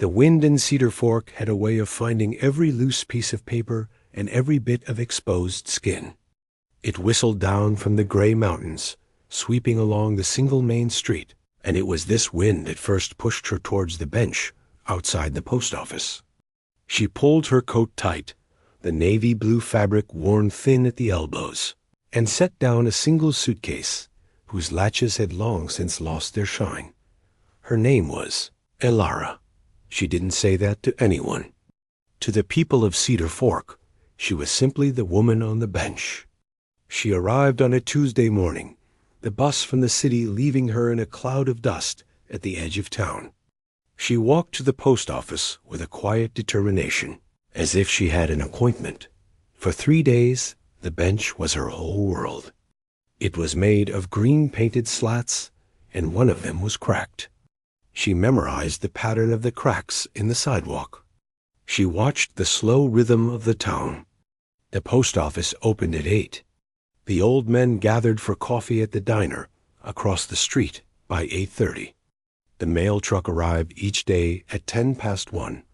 The wind in Cedar Fork had a way of finding every loose piece of paper and every bit of exposed skin. It whistled down from the gray mountains, sweeping along the single main street, and it was this wind that first pushed her towards the bench outside the post office. She pulled her coat tight, the navy blue fabric worn thin at the elbows, and set down a single suitcase whose latches had long since lost their shine. Her name was Elara. She didn't say that to anyone. To the people of Cedar Fork, she was simply the woman on the bench. She arrived on a Tuesday morning, the bus from the city leaving her in a cloud of dust at the edge of town. She walked to the post office with a quiet determination, as if she had an appointment. For 3 days, the bench was her whole world. It was made of green-painted slats, and one of them was cracked. She memorized the pattern of the cracks in the sidewalk. She watched the slow rhythm of the town. The post office opened at 8. The old men gathered for coffee at the diner across the street by 8:30. The mail truck arrived each day at 1:10.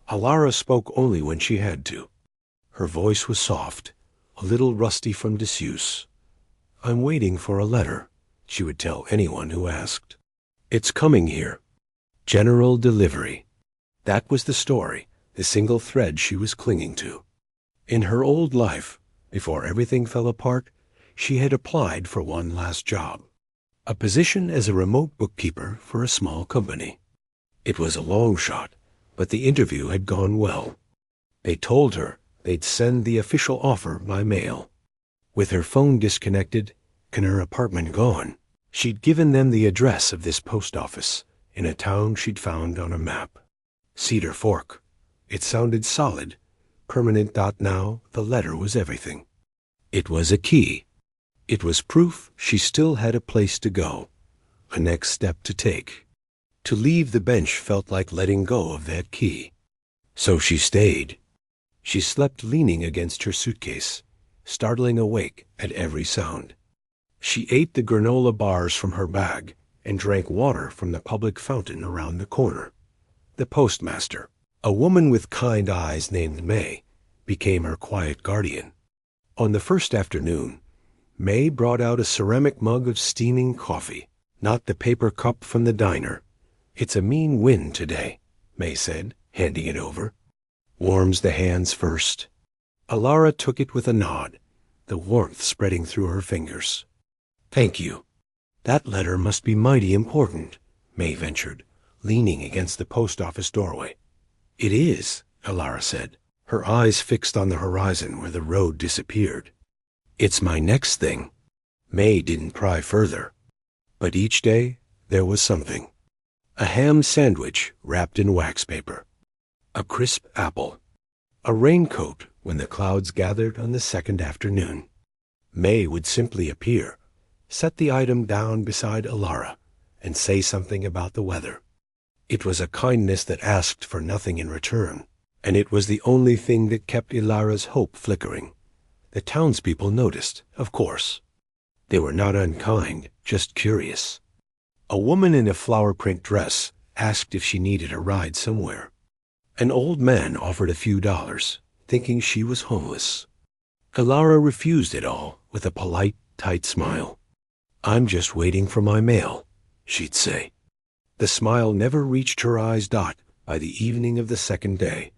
Elara spoke only when she had to. Her voice was soft, a little rusty from disuse. "I'm waiting for a letter," she would tell anyone who asked. "It's coming here." General delivery. That was the story, the single thread she was clinging to. In her old life, before everything fell apart, she had applied for one last job, a position as a remote bookkeeper for a small company. It was a long shot, but the interview had gone well. They told her they'd send the official offer by mail. With her phone disconnected and her apartment gone, she'd given them the address of this post office in a town she'd found on a map. Cedar Fork. It sounded solid, permanent. Now the letter was everything. It was a key. It was proof she still had a place to go, a next step to take. To leave the bench felt like letting go of that key. So she stayed. She slept leaning against her suitcase, startling awake at every sound. She ate the granola bars from her bag and drank water from the public fountain around the corner. The postmaster, a woman with kind eyes named May, became her quiet guardian. On the first afternoon, May brought out a ceramic mug of steaming coffee, not the paper cup from the diner. "It's a mean wind today," May said, handing it over. "Warms the hands first." Elara took it with a nod, the warmth spreading through her fingers. "Thank you. That letter must be mighty important," May ventured, leaning against the post office doorway. "It is," Elara said, her eyes fixed on the horizon where the road disappeared. "It's my next thing." May didn't pry further. But each day there was something. A ham sandwich wrapped in wax paper. A crisp apple. A raincoat when the clouds gathered on the second afternoon. May would simply appear, set the item down beside Elara, and say something about the weather. It was a kindness that asked for nothing in return, and it was the only thing that kept Elara's hope flickering. The townspeople noticed, of course. They were not unkind, just curious. A woman in a flower print dress asked if she needed a ride somewhere. An old man offered a few dollars, thinking she was homeless. Elara refused it all with a polite, tight smile. "I'm just waiting for my mail," she'd say. The smile never reached her eyes. By the evening of the second day,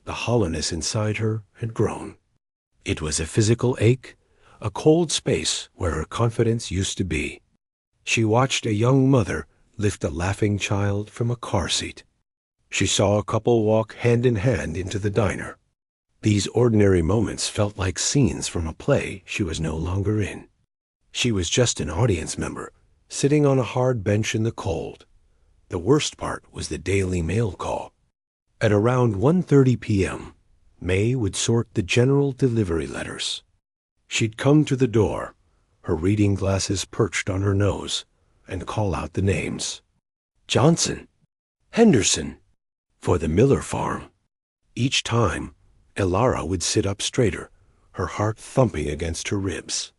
the hollowness inside her had grown. It was a physical ache, a cold space where her confidence used to be. She watched a young mother lift a laughing child from a car seat. She saw a couple walk hand in hand into the diner. These ordinary moments felt like scenes from a play she was no longer in. She was just an audience member, sitting on a hard bench in the cold. The worst part was the Daily Mail call. At around 1:30 p.m., May would sort the general delivery letters. She'd come to the door, her reading glasses perched on her nose, and call out the names. Johnson, Henderson, for the Miller farm. Each time, Elara would sit up straighter, her heart thumping against her ribs.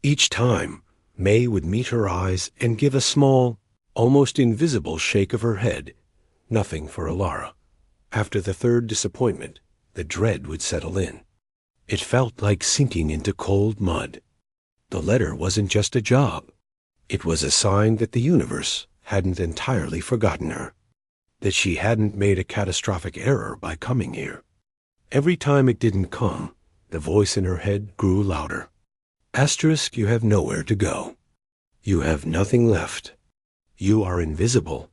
Each time, May would meet her eyes and give a small, almost invisible shake of her head, Nothing for Alara. After the third disappointment, the dread would settle in. It felt like sinking into cold mud. The letter wasn't just a job. It was a sign that the universe hadn't entirely forgotten her, that she hadn't made a catastrophic error by coming here. Every time it didn't come, the voice in her head grew louder. Asterisk, you have nowhere to go. You have nothing left. You are invisible.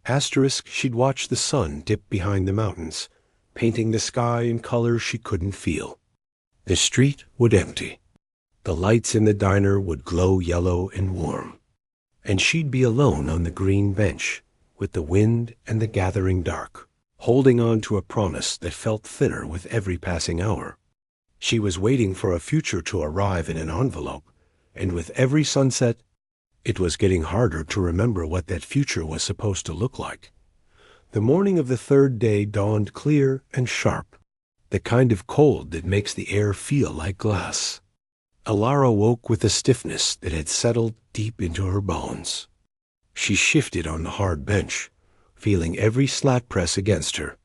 Asterisk, she'd watch the sun dip behind the mountains, painting the sky in colors she couldn't feel. The street would empty. The lights in the diner would glow yellow and warm. And she'd be alone on the green bench, with the wind and the gathering dark, holding on to a promise that felt thinner with every passing hour. She was waiting for a future to arrive in an envelope, and with every sunset, it was getting harder to remember what that future was supposed to look like. The morning of the third day dawned clear and sharp, the kind of cold that makes the air feel like glass. Alara woke with a stiffness that had settled deep into her bones. She shifted on the hard bench, feeling every slat press against her.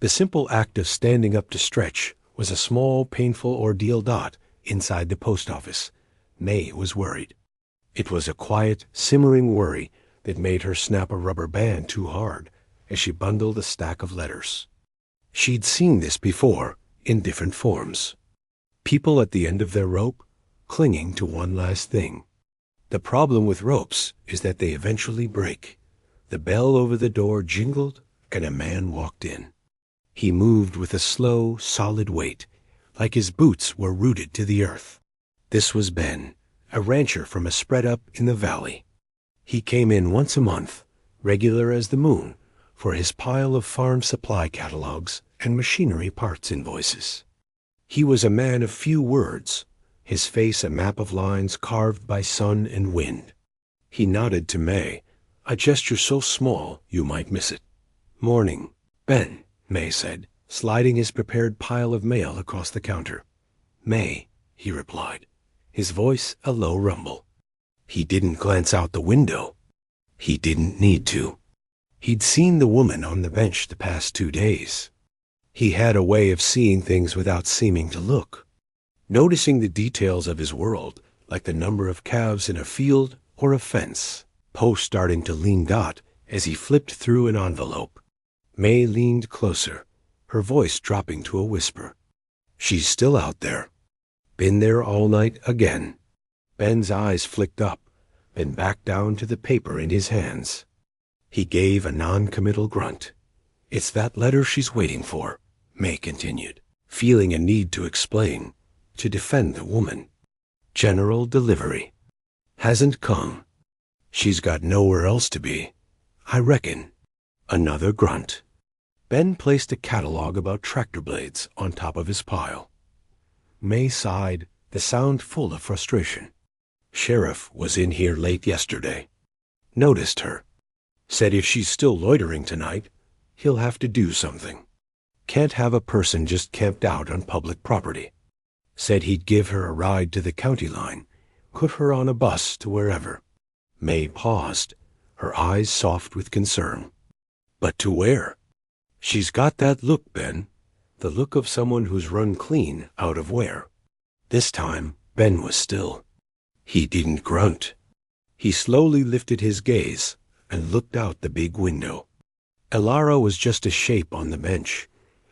The simple act of standing up to stretch was a small, painful ordeal. Inside the post office, May was worried. It was a quiet, simmering worry that made her snap a rubber band too hard as she bundled a stack of letters. She'd seen this before, in different forms. People at the end of their rope, clinging to one last thing. The problem with ropes is that they eventually break. The bell over the door jingled, and a man walked in. He moved with a slow, solid weight, like his boots were rooted to the earth. This was Ben, a rancher from a spread up in the valley. He came in once a month, regular as the moon, for his pile of farm supply catalogs and machinery parts invoices. He was a man of few words, his face a map of lines carved by sun and wind. He nodded to May, a gesture so small you might miss it. "Morning, Ben," May said, sliding his prepared pile of mail across the counter. "May," he replied, his voice a low rumble. He didn't glance out the window. He didn't need to. He'd seen the woman on the bench the past 2 days. He had a way of seeing things without seeming to look, noticing the details of his world, like the number of calves in a field or a fence. Poe starting to lean as he flipped through an envelope. May leaned closer, her voice dropping to a whisper. "She's still out there. Been there all night again." Ben's eyes flicked up, then back down to the paper in his hands. He gave a non-committal grunt. "It's that letter she's waiting for," May continued, feeling a need to explain, to defend the woman. "General delivery. Hasn't come. She's got nowhere else to be, I reckon." Another grunt. Ben placed a catalog about tractor blades on top of his pile. May sighed, the sound full of frustration. "Sheriff was in here late yesterday. Noticed her. Said if she's still loitering tonight, he'll have to do something. Can't have a person just camped out on public property. Said he'd give her a ride to the county line, put her on a bus to wherever." May paused, her eyes soft with concern. "But to where? She's got that look, Ben, the look of someone who's run clean out of where." This time, Ben was still. He didn't grunt. He slowly lifted his gaze and looked out the big window. Alara was just a shape on the bench,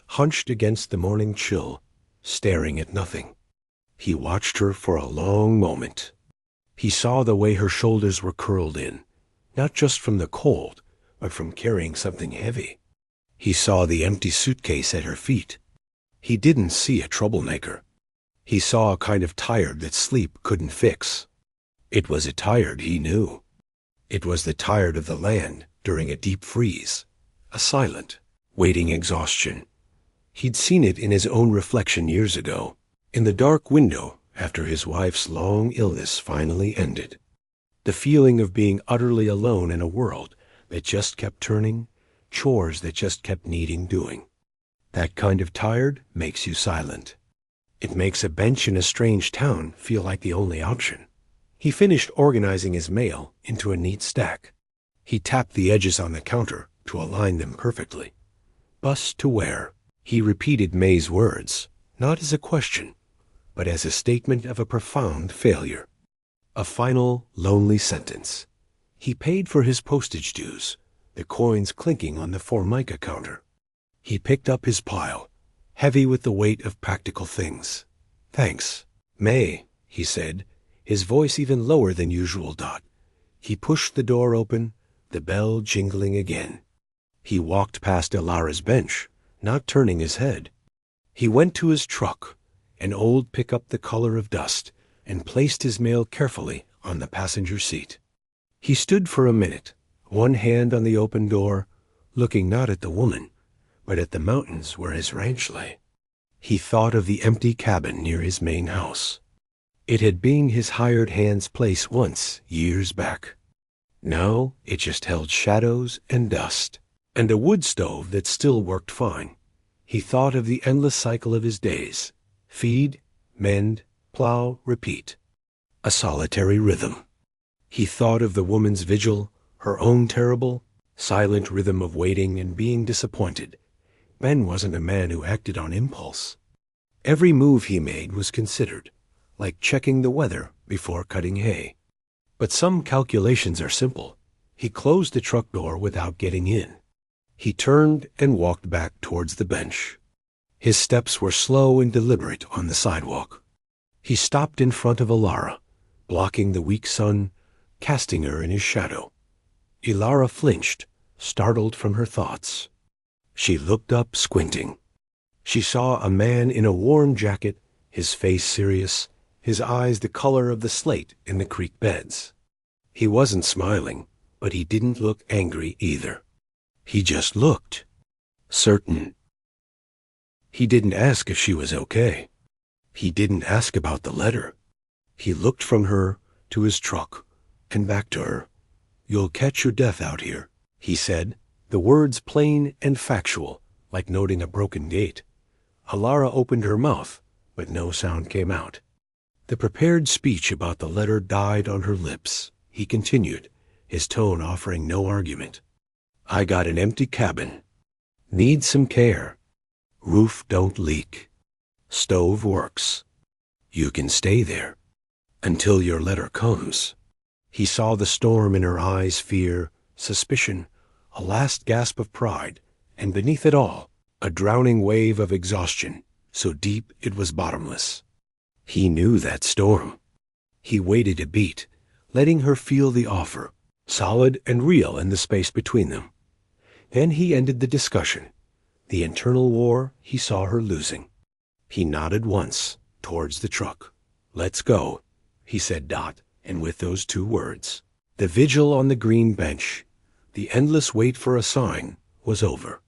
hunched against the morning chill, staring at nothing. He watched her for a long moment. He saw the way her shoulders were curled in, not just from the cold, but from carrying something heavy. He saw the empty suitcase at her feet. He didn't see a troublemaker. He saw a kind of tired that sleep couldn't fix. It was a tired he knew. It was the tired of the land during a deep freeze, a silent, waiting exhaustion. He'd seen it in his own reflection years ago, in the dark window after his wife's long illness finally ended. The feeling of being utterly alone in a world that just kept turning, chores that just kept needing doing. That kind of tired makes you silent. It makes a bench in a strange town feel like the only option. He finished organizing his mail into a neat stack. He tapped the edges on the counter to align them perfectly. Bus to where? He repeated May's words, not as a question, but as a statement of a profound failure. A final, lonely sentence. He paid for his postage dues, the coins clinking on the Formica counter. He picked up his pile, heavy with the weight of practical things. "Thanks, May," he said, his voice even lower than usual. He pushed the door open, the bell jingling again. He walked past Elara's bench, not turning his head. He went to his truck, an old pickup the color of dust, and placed his mail carefully on the passenger seat. He stood for a minute, one hand on the open door, looking not at the woman, but at the mountains where his ranch lay. He thought of the empty cabin near his main house. It had been his hired hand's place once, years back. Now it just held shadows and dust, and a wood stove that still worked fine. He thought of the endless cycle of his days: feed, mend, plow, repeat. A solitary rhythm. He thought of the woman's vigil, her own terrible, silent rhythm of waiting and being disappointed. Ben wasn't a man who acted on impulse. Every move he made was considered, like checking the weather before cutting hay. But some calculations are simple. He closed the truck door without getting in. He turned and walked back towards the bench. His steps were slow and deliberate on the sidewalk. He stopped in front of Elara, blocking the weak sun, casting her in his shadow. Elara flinched, startled from her thoughts. She looked up, squinting. She saw a man in a warm jacket, his face serious, his eyes the color of the slate in the creek beds. He wasn't smiling, but he didn't look angry either. He just looked certain. He didn't ask if she was okay. He didn't ask about the letter. He looked from her to his truck and back to her. "You'll catch your death out here," he said, the words plain and factual, like noting a broken gate. Elara opened her mouth, but no sound came out. The prepared speech about the letter died on her lips. He continued, his tone offering no argument. "I got an empty cabin. Needs some care. Roof don't leak. Stove works. You can stay there until your letter comes." He saw the storm in her eyes, fear, suspicion, a last gasp of pride, and beneath it all, a drowning wave of exhaustion, so deep it was bottomless. He knew that storm. He waited a beat, letting her feel the offer, solid and real in the space between them. Then he ended the discussion. The internal war he saw her losing. He nodded once, towards the truck. "Let's go," he said, and with those two words, the vigil on the green bench, the endless wait for a sign, was over.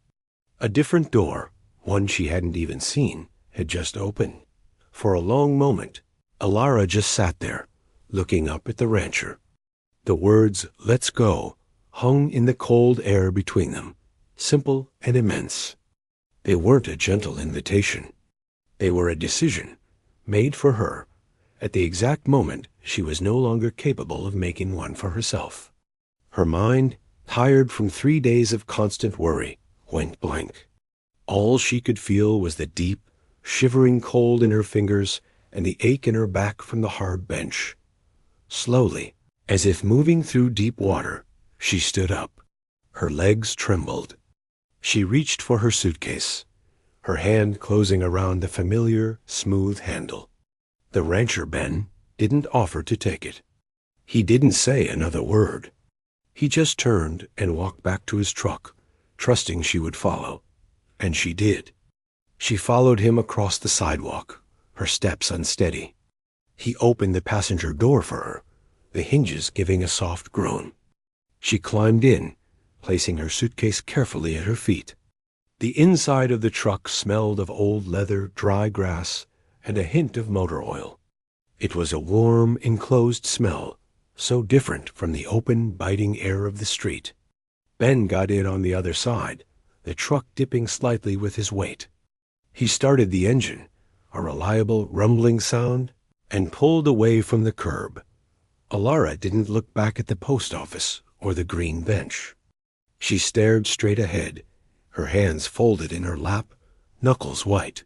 A different door, one she hadn't even seen, had just opened. For a long moment, Elara just sat there, looking up at the rancher. The words, "Let's go," hung in the cold air between them, simple and immense. They weren't a gentle invitation. They were a decision, made for her, at the exact moment she was no longer capable of making one for herself. Her mind, tired from 3 days of constant worry, went blank. All she could feel was the deep, shivering cold in her fingers and the ache in her back from the hard bench. Slowly, as if moving through deep water, she stood up. Her legs trembled. She reached for her suitcase, her hand closing around the familiar, smooth handle. The rancher, Ben, didn't offer to take it. He didn't say another word. He just turned and walked back to his truck, trusting she would follow. And she did. She followed him across the sidewalk, her steps unsteady. He opened the passenger door for her, the hinges giving a soft groan. She climbed in, placing her suitcase carefully at her feet. The inside of the truck smelled of old leather, dry grass, and a hint of motor oil. It was a warm, enclosed smell, so different from the open, biting air of the street. Ben got in on the other side, the truck dipping slightly with his weight. He started the engine, a reliable rumbling sound, and pulled away from the curb. Elara didn't look back at the post office or the green bench. She stared straight ahead, her hands folded in her lap, knuckles white.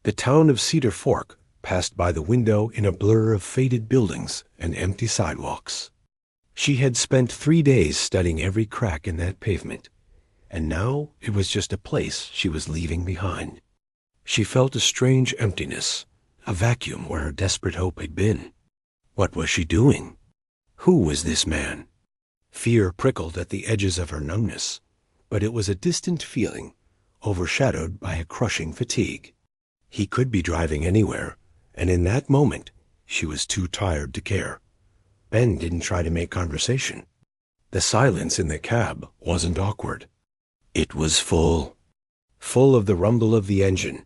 The town of Cedar Fork passed by the window in a blur of faded buildings and empty sidewalks. She had spent 3 days studying every crack in that pavement, and now it was just a place she was leaving behind. She felt a strange emptiness, a vacuum where her desperate hope had been. What was she doing? Who was this man? Fear prickled at the edges of her numbness, but it was a distant feeling, overshadowed by a crushing fatigue. He could be driving anywhere, and in that moment, she was too tired to care. Ben didn't try to make conversation. The silence in the cab wasn't awkward. It was full of the rumble of the engine,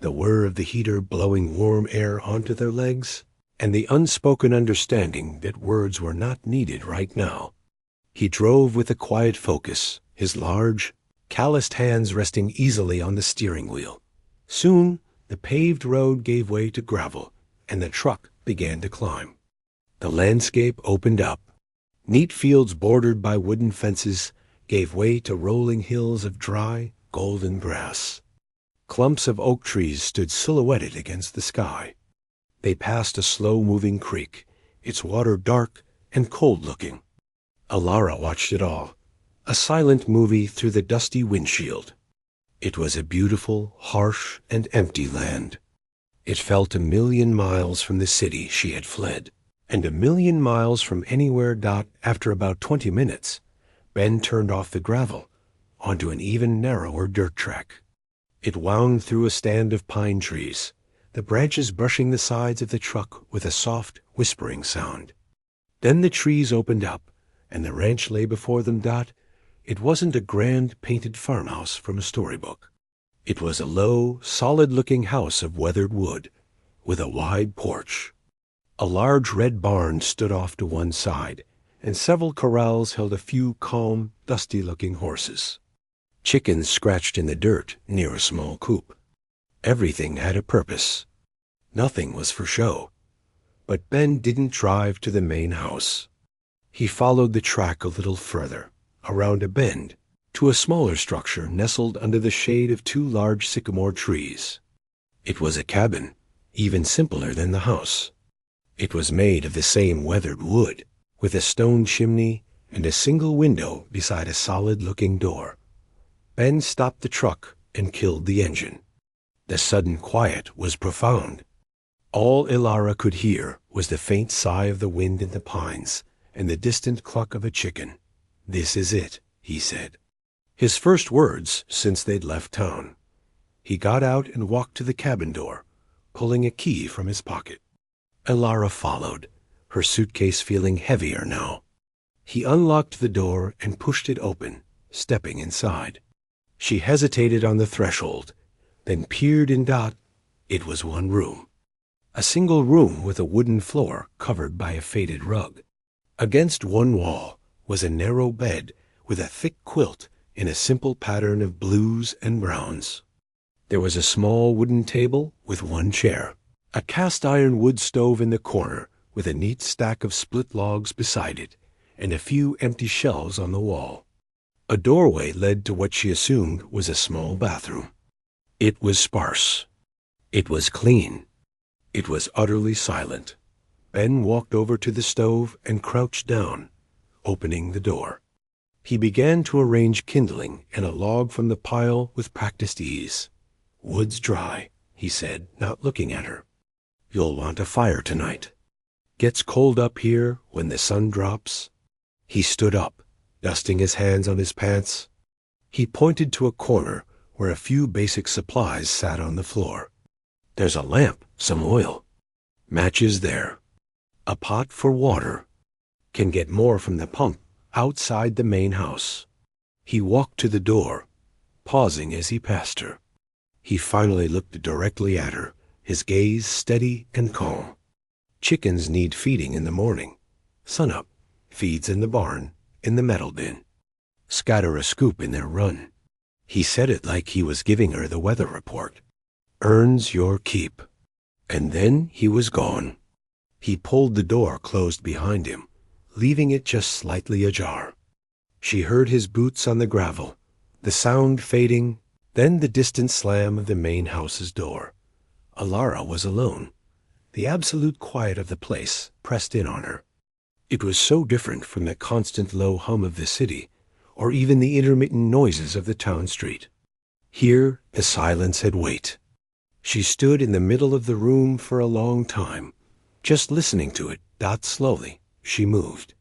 the whir of the heater blowing warm air onto their legs, and the unspoken understanding that words were not needed right now. He drove with a quiet focus, his large, calloused hands resting easily on the steering wheel. Soon, the paved road gave way to gravel, and the truck began to climb. The landscape opened up. Neat fields bordered by wooden fences gave way to rolling hills of dry, golden grass. Clumps of oak trees stood silhouetted against the sky. They passed a slow-moving creek, its water dark and cold-looking. Alara watched it all, a silent movie through the dusty windshield. It was a beautiful, harsh, and empty land. It felt 1,000,000 miles from the city she had fled, and 1,000,000 miles from anywhere. After about 20 minutes, Ben turned off the gravel onto an even narrower dirt track. It wound through a stand of pine trees, the branches brushing the sides of the truck with a soft, whispering sound. Then the trees opened up, and the ranch lay before them. It wasn't a grand, painted farmhouse from a storybook. It was a low, solid-looking house of weathered wood, with a wide porch. A large red barn stood off to one side, and several corrals held a few calm, dusty-looking horses. Chickens scratched in the dirt near a small coop. Everything had a purpose. Nothing was for show. But Ben didn't drive to the main house. He followed the track a little further, around a bend, to a smaller structure nestled under the shade of 2 large sycamore trees. It was a cabin, even simpler than the house. It was made of the same weathered wood, with a stone chimney and a single window beside a solid-looking door. Ben stopped the truck and killed the engine. The sudden quiet was profound. All Ilara could hear was the faint sigh of the wind in the pines and the distant cluck of a chicken. "This is it," he said. His first words since they'd left town. He got out and walked to the cabin door, pulling a key from his pocket. Ilara followed, her suitcase feeling heavier now. He unlocked the door and pushed it open, stepping inside. She hesitated on the threshold, then peered in. It was one room. A single room with a wooden floor covered by a faded rug. Against one wall was a narrow bed with a thick quilt in a simple pattern of blues and browns. There was a small wooden table with one chair, a cast-iron wood stove in the corner with a neat stack of split logs beside it, and a few empty shelves on the wall. A doorway led to what she assumed was a small bathroom. It was sparse. It was clean. It was utterly silent. Ben walked over to the stove and crouched down, opening the door. He began to arrange kindling and a log from the pile with practiced ease. "Wood's dry," he said, not looking at her. "You'll want a fire tonight. Gets cold up here when the sun drops." He stood up, dusting his hands on his pants. He pointed to a corner where a few basic supplies sat on the floor. "There's a lamp, some oil. Matches there. A pot for water. Can get more from the pump outside the main house." He walked to the door, pausing as he passed her. He finally looked directly at her, his gaze steady and calm. "Chickens need feeding in the morning. Sunup, feeds in the barn, in the metal bin. Scatter a scoop in their run." He said it like he was giving her the weather report. "Earns your keep." And then he was gone. He pulled the door closed behind him, leaving it just slightly ajar. She heard his boots on the gravel, the sound fading, then the distant slam of the main house's door. Alara was alone. The absolute quiet of the place pressed in on her. It was so different from the constant low hum of the city, or even the intermittent noises of the town street. Here the silence had weight. She stood in the middle of the room for a long time, just listening to it. Slowly, she moved.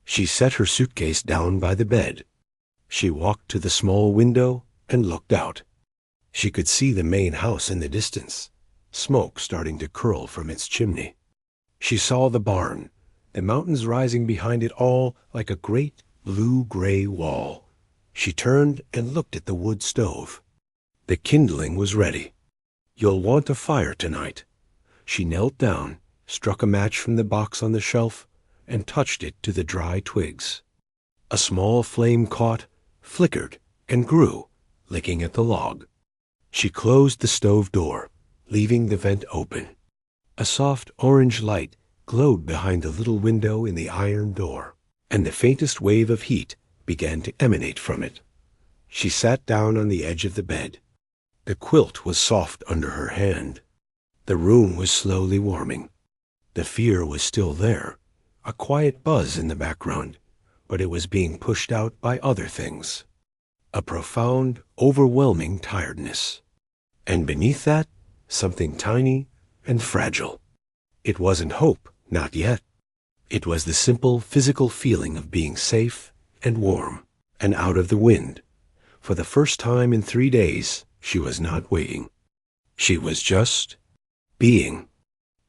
She set her suitcase down by the bed. She walked to the small window and looked out. She could see the main house in the distance, smoke starting to curl from its chimney. She saw the barn, the mountains rising behind it all like a great blue-gray wall. She turned and looked at the wood stove. The kindling was ready. "You'll want a fire tonight." She knelt down, struck a match from the box on the shelf, and touched it to the dry twigs. A small flame caught, flickered, and grew, licking at the log. She closed the stove door, leaving the vent open. A soft orange light glowed behind the little window in the iron door, and the faintest wave of heat began to emanate from it. She sat down on the edge of the bed. The quilt was soft under her hand. The room was slowly warming. The fear was still there, a quiet buzz in the background, but it was being pushed out by other things. A profound, overwhelming tiredness. And beneath that, something tiny and fragile. It wasn't hope, not yet. It was the simple physical feeling of being safe and warm and out of the wind. For the first time in 3 days, she was not waiting. She was just being.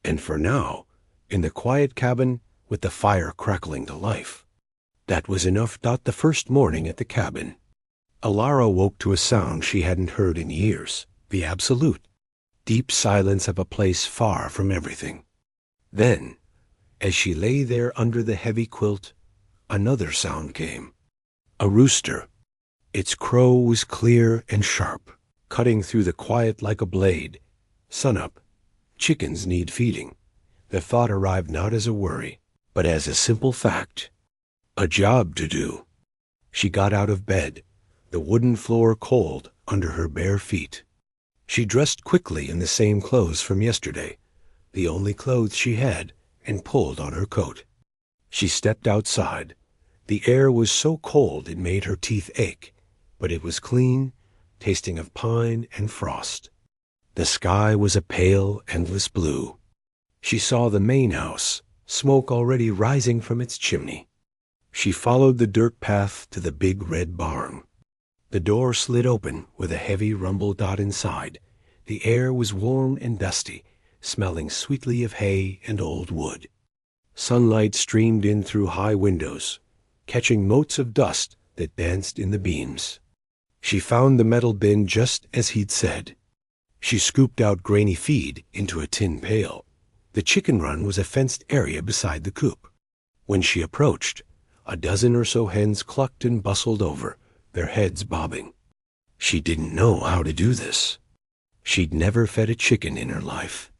And for now, in the quiet cabin with the fire crackling to life. That was enough. The first morning at the cabin, Alara woke to a sound she hadn't heard in years, the absolute, deep silence of a place far from everything. Then, as she lay there under the heavy quilt, another sound came. A rooster. Its crow was clear and sharp, cutting through the quiet like a blade. Sunup. Chickens need feeding. The thought arrived not as a worry, but as a simple fact. A job to do. She got out of bed, the wooden floor cold under her bare feet. She dressed quickly in the same clothes from yesterday, the only clothes she had, and pulled on her coat. She stepped outside. The air was so cold it made her teeth ache, but it was clean, tasting of pine and frost. The sky was a pale, endless blue. She saw the main house, smoke already rising from its chimney. She followed the dirt path to the big red barn. The door slid open with a heavy rumble. Inside, the air was warm and dusty, smelling sweetly of hay and old wood. Sunlight streamed in through high windows, catching motes of dust that danced in the beams. She found the metal bin just as he'd said. She scooped out grainy feed into a tin pail. The chicken run was a fenced area beside the coop. When she approached, a dozen or so hens clucked and bustled over, their heads bobbing. She didn't know how to do this. She'd never fed a chicken in her life.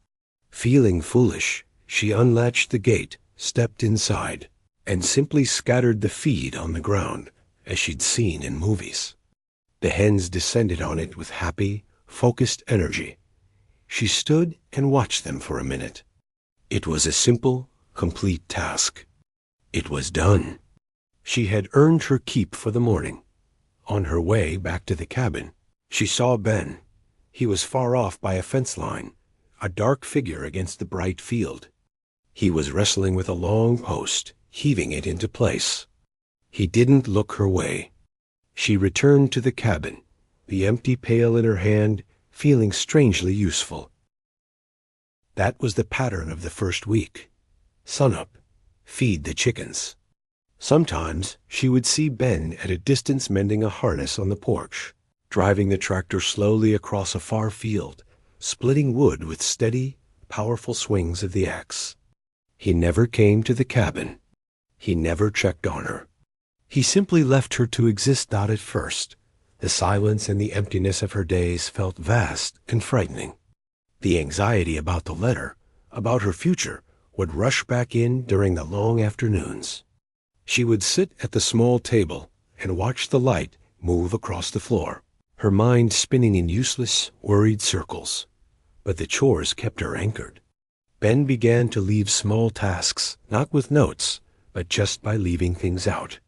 Feeling foolish, she unlatched the gate, stepped inside, and simply scattered the feed on the ground, as she'd seen in movies. The hens descended on it with happy, focused energy. She stood and watched them for a minute. It was a simple, complete task. It was done. She had earned her keep for the morning. On her way back to the cabin, she saw Ben. He was far off by a fence line, a dark figure against the bright field. He was wrestling with a long post, heaving it into place. He didn't look her way. She returned to the cabin, the empty pail in her hand, feeling strangely useful. That was the pattern of the first week. Sunup, feed the chickens. Sometimes she would see Ben at a distance mending a harness on the porch, driving the tractor slowly across a far field, splitting wood with steady, powerful swings of the axe. He never came to the cabin. He never checked on her. He simply left her to exist. At first, the silence and the emptiness of her days felt vast and frightening. The anxiety about the letter, about her future, would rush back in during the long afternoons. She would sit at the small table, and watched the light move across the floor, her mind spinning in useless, worried circles. But the chores kept her anchored. Ben began to leave small tasks, not with notes, but just by leaving things out.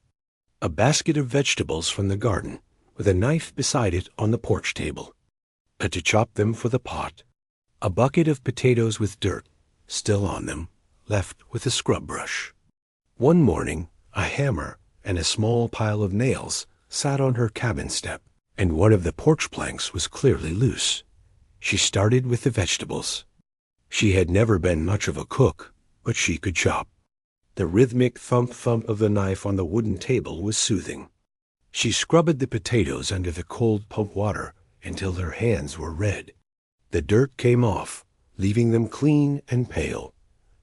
A basket of vegetables from the garden, with a knife beside it on the porch table, to chop them for the pot. A bucket of potatoes with dirt still on them, left with a scrub brush. One morning, a hammer and a small pile of nails sat on her cabin step, and one of the porch planks was clearly loose. She started with the vegetables. She had never been much of a cook, but she could chop. The rhythmic thump-thump of the knife on the wooden table was soothing. She scrubbed the potatoes under the cold pump water until her hands were red. The dirt came off, leaving them clean and pale.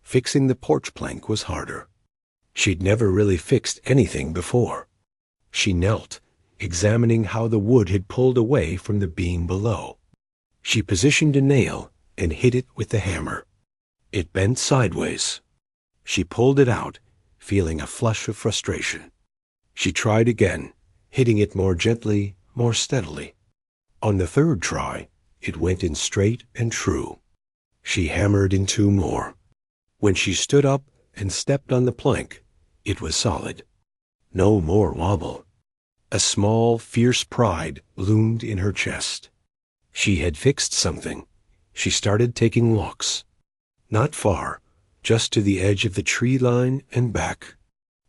Fixing the porch plank was harder. She'd never really fixed anything before. She knelt, examining how the wood had pulled away from the beam below. She positioned a nail and hit it with the hammer. It bent sideways. She pulled it out, feeling a flush of frustration. She tried again, hitting it more gently, more steadily. On the third try, it went in straight and true. She hammered in 2 more. When she stood up and stepped on the plank, it was solid. No more wobble. A small, fierce pride bloomed in her chest. She had fixed something. She started taking walks. Not far, just to the edge of the tree line and back.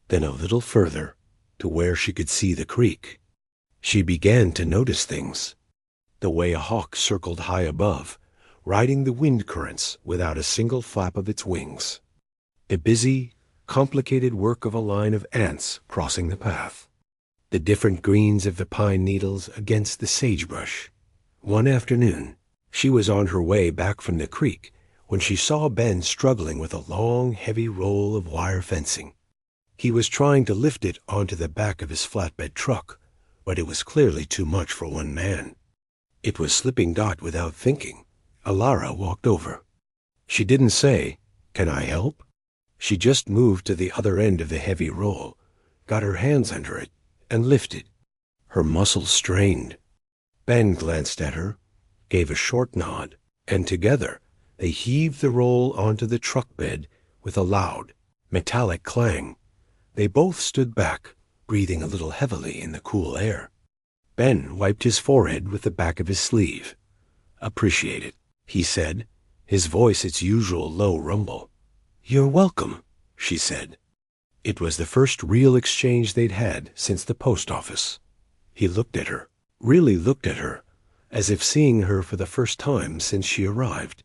Then a little further, to where she could see the creek. She began to notice things. The way a hawk circled high above, riding the wind currents without a single flap of its wings. The busy, complicated work of a line of ants crossing the path. The different greens of the pine needles against the sagebrush. One afternoon, she was on her way back from the creek when she saw Ben struggling with a long, heavy roll of wire fencing. He was trying to lift it onto the back of his flatbed truck, but it was clearly too much for one man. It was slipping Dot without thinking. Alara walked over. She didn't say, "Can I help?" She just moved to the other end of the heavy roll, got her hands under it, and lifted. Her muscles strained. Ben glanced at her, gave a short nod, and together they heaved the roll onto the truck bed with a loud, metallic clang. They both stood back, breathing a little heavily in the cool air. Ben wiped his forehead with the back of his sleeve. "Appreciate it," he said, his voice its usual low rumble. "You're welcome," she said. It was the first real exchange they'd had since the post office. He looked at her, really looked at her, as if seeing her for the first time since she arrived.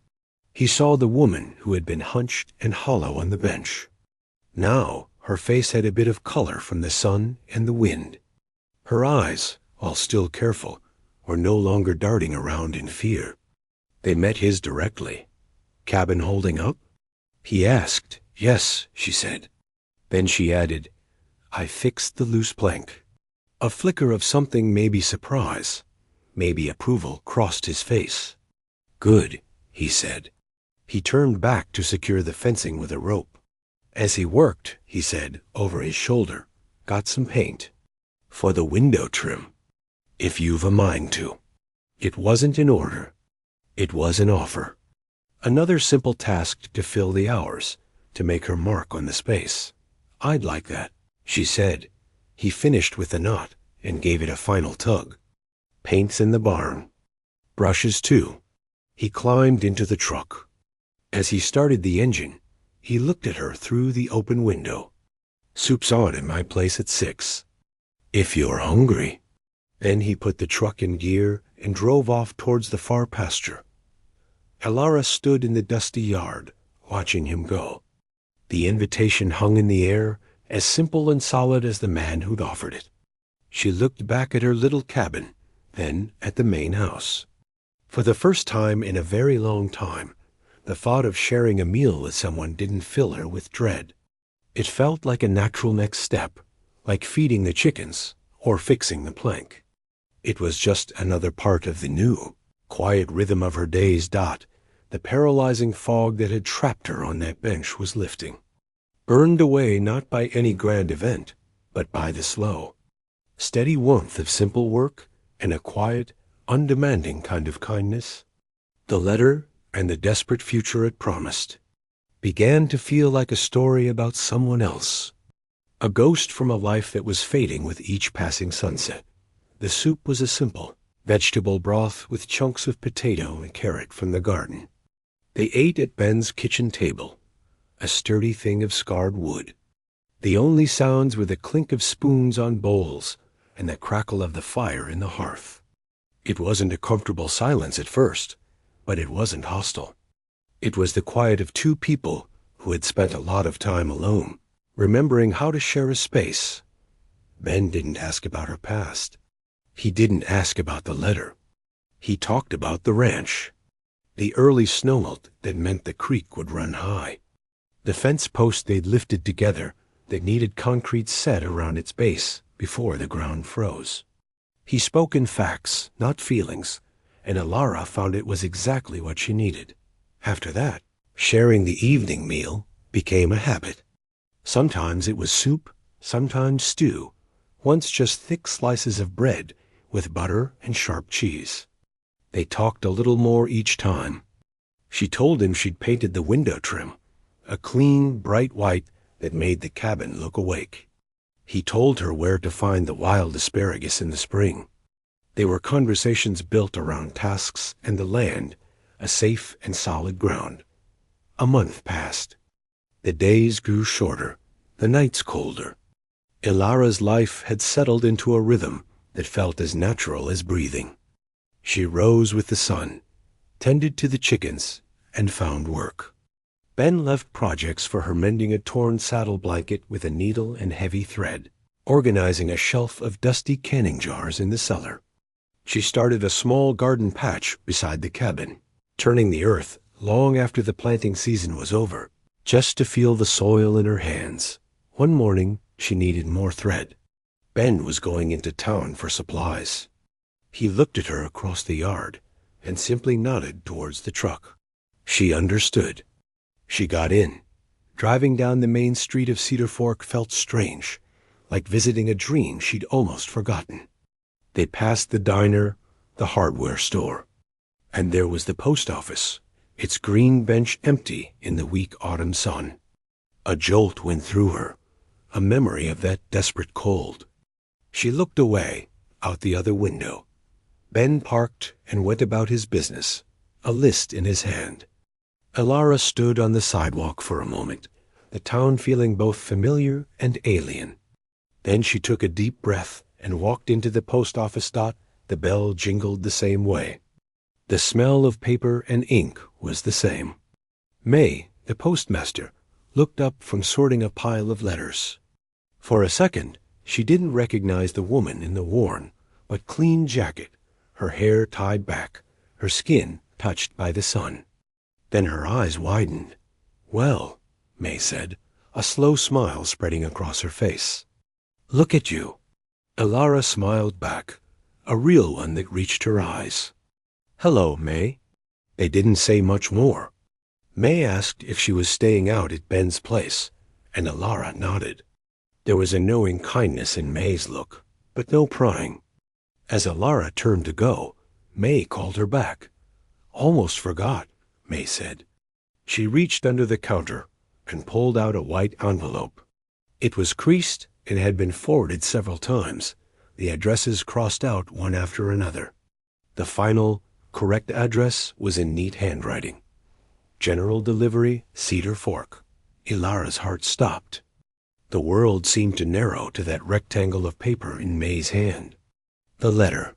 He saw the woman who had been hunched and hollow on the bench. Now her face had a bit of color from the sun and the wind. Her eyes, while still careful, were no longer darting around in fear. They met his directly. "Cabin holding up?" He asked. "Yes," she said. Then she added, "I fixed the loose plank." A flicker of something, maybe surprise, maybe approval, crossed his face. "Good," he said. He turned back to secure the fencing with a rope. As he worked, he said, over his shoulder, "Got some paint. For the window trim. If you've a mind to." It wasn't an order. It was an offer. Another simple task to fill the hours, to make her mark on the space. "I'd like that," she said. He finished with the knot and gave it a final tug. "Paint's in the barn. Brushes too." He climbed into the truck. As he started the engine, he looked at her through the open window. "Soup's on at my place at 6. If you're hungry." Then he put the truck in gear and drove off towards the far pasture. Alara stood in the dusty yard, watching him go. The invitation hung in the air, as simple and solid as the man who'd offered it. She looked back at her little cabin, then at the main house. For the first time in a very long time, the thought of sharing a meal with someone didn't fill her with dread. It felt like a natural next step, like feeding the chickens or fixing the plank. It was just another part of the new, quiet rhythm of her days. The paralyzing fog that had trapped her on that bench was lifting. Burned away not by any grand event, but by the slow, steady warmth of simple work, and a quiet, undemanding kind of kindness. The letter, and the desperate future it promised, began to feel like a story about someone else, a ghost from a life that was fading with each passing sunset. The soup was a simple vegetable broth with chunks of potato and carrot from the garden. They ate at Ben's kitchen table, a sturdy thing of scarred wood. The only sounds were the clink of spoons on bowls and the crackle of the fire in the hearth. It wasn't a comfortable silence at first, but it wasn't hostile. It was the quiet of two people who had spent a lot of time alone, remembering how to share a space. Ben didn't ask about her past. He didn't ask about the letter. He talked about the ranch, the early snowmelt that meant the creek would run high, the fence post they'd lifted together that needed concrete set around its base before the ground froze. He spoke in facts, not feelings, and Alara found it was exactly what she needed. After that, sharing the evening meal became a habit. Sometimes it was soup, sometimes stew, once just thick slices of bread with butter and sharp cheese. They talked a little more each time. She told him she'd painted the window trim, a clean, bright white that made the cabin look awake. He told her where to find the wild asparagus in the spring. They were conversations built around tasks and the land, a safe and solid ground. A month passed. The days grew shorter, the nights colder. Ilara's life had settled into a rhythm that felt as natural as breathing. She rose with the sun, tended to the chickens, and found work. Ben left projects for her, mending a torn saddle blanket with a needle and heavy thread, organizing a shelf of dusty canning jars in the cellar. She started a small garden patch beside the cabin, turning the earth long after the planting season was over, just to feel the soil in her hands. One morning, she needed more thread. Ben was going into town for supplies. He looked at her across the yard and simply nodded towards the truck. She understood. She got in. Driving down the main street of Cedar Fork felt strange, like visiting a dream she'd almost forgotten. They passed the diner, the hardware store, and there was the post office, its green bench empty in the weak autumn sun. A jolt went through her, a memory of that desperate cold. She looked away, out the other window. Ben parked and went about his business, a list in his hand. Alara stood on the sidewalk for a moment, the town feeling both familiar and alien. Then she took a deep breath and walked into the post office. The bell jingled the same way. The smell of paper and ink was the same. May, the postmaster, looked up from sorting a pile of letters. For a second, she didn't recognize the woman in the worn but clean jacket, her hair tied back, her skin touched by the sun. Then her eyes widened. "Well," May said, a slow smile spreading across her face. "Look at you." Alara smiled back, a real one that reached her eyes. "Hello, May." They didn't say much more. May asked if she was staying out at Ben's place, and Alara nodded. There was a knowing kindness in May's look, but no prying. As Alara turned to go, May called her back. "Almost forgot," May said. She reached under the counter and pulled out a white envelope. It was creased and had been forwarded several times, the addresses crossed out one after another. The final, correct address was in neat handwriting. General Delivery, Cedar Fork. Ilara's heart stopped. The world seemed to narrow to that rectangle of paper in May's hand. The letter.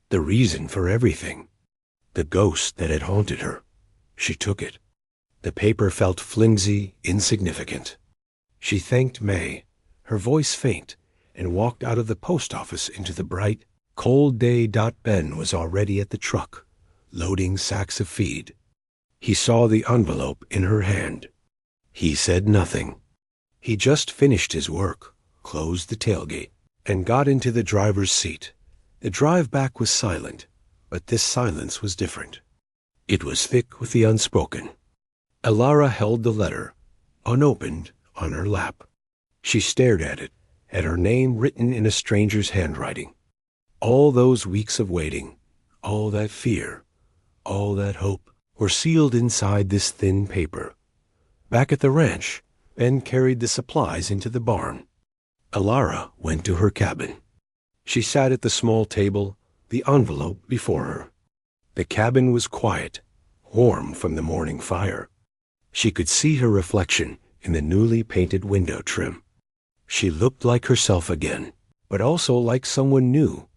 The reason for everything. The ghost that had haunted her. She took it. The paper felt flimsy, insignificant. She thanked May, her voice faint, and walked out of the post office into the bright, cold day. Ben was already at the truck, loading sacks of feed. He saw the envelope in her hand. He said nothing. He just finished his work, closed the tailgate, and got into the driver's seat. The drive back was silent, but this silence was different. It was thick with the unspoken. Alara held the letter, unopened, on her lap. She stared at it, and her name written in a stranger's handwriting. All those weeks of waiting, all that fear, all that hope, were sealed inside this thin paper. Back at the ranch, Ben carried the supplies into the barn. Alara went to her cabin. She sat at the small table, the envelope before her. The cabin was quiet, warm from the morning fire. She could see her reflection in the newly painted window trim. She looked like herself again, but also like someone new.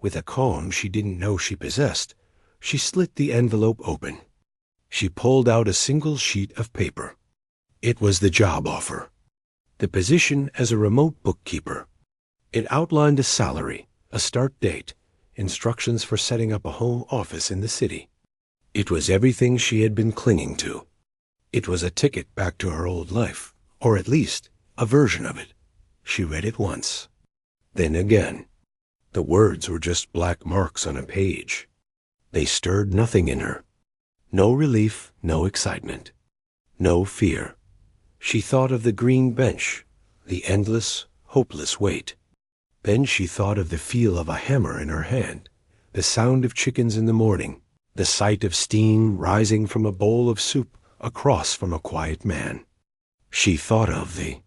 With a calm she didn't know she possessed, she slit the envelope open. She pulled out a single sheet of paper. It was the job offer. The position as a remote bookkeeper. It outlined a salary, a start date, instructions for setting up a home office in the city. It was everything she had been clinging to. It was a ticket back to her old life, or at least a version of it. She read it once, then again. The words were just black marks on a page. They stirred nothing in her. No relief, no excitement, no fear. She thought of the green bench, the endless, hopeless wait. Then she thought of the feel of a hammer in her hand, the sound of chickens in the morning, the sight of steam rising from a bowl of soup across from a quiet man. She thought of the